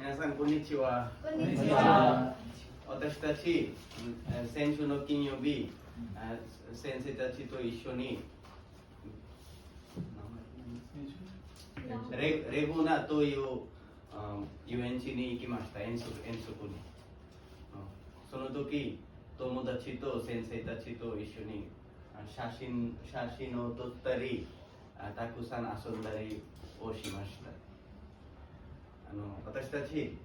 皆さんこんにちは。こんにちは。私たち先週の金曜日、先生たちと一緒にレグナという遊園地に行きました。遠足に。その時、友達と先生たちと一緒に写真を撮ったり、たくさん遊んだりをしました。私たち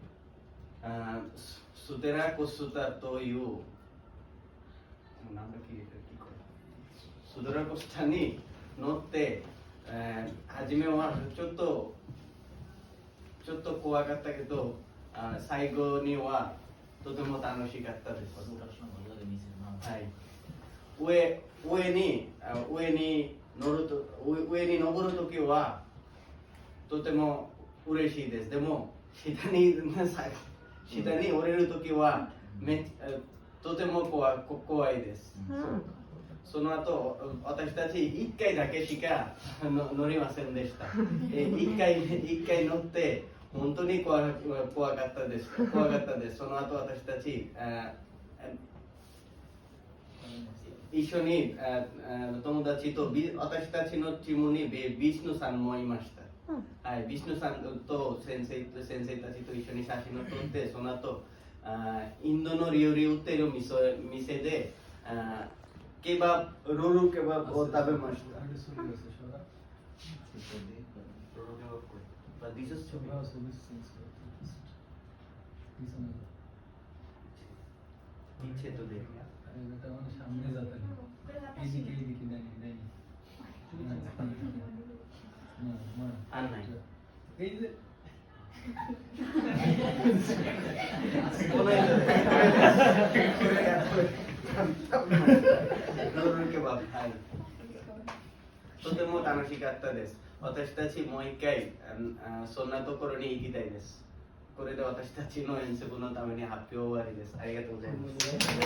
ステラコスタというステラコスタに乗って、初めはちょっと怖かったけど、最後にはとても楽しかったです。はい、上に登るときはとても嬉しいです。でも下に降りるときはとても怖いです。その後、私たち1回だけしか乗りませんでした。1回乗って本当に怖かったです。その後、私たち一緒に友達と私たちのチームにビシヌさんもいました。はい、ビシヌさんと先生たちと一緒に写真を撮って、その後インドの料理を売っている店でロールケバブを食べました。সামনে যাতে এইদিকে ডাইনি আর নাই এই যেとても楽しかったです。私たちもう一回そんなところに行きたいです。これで私たちの遠足のために発表終わりです。ありがとうございます。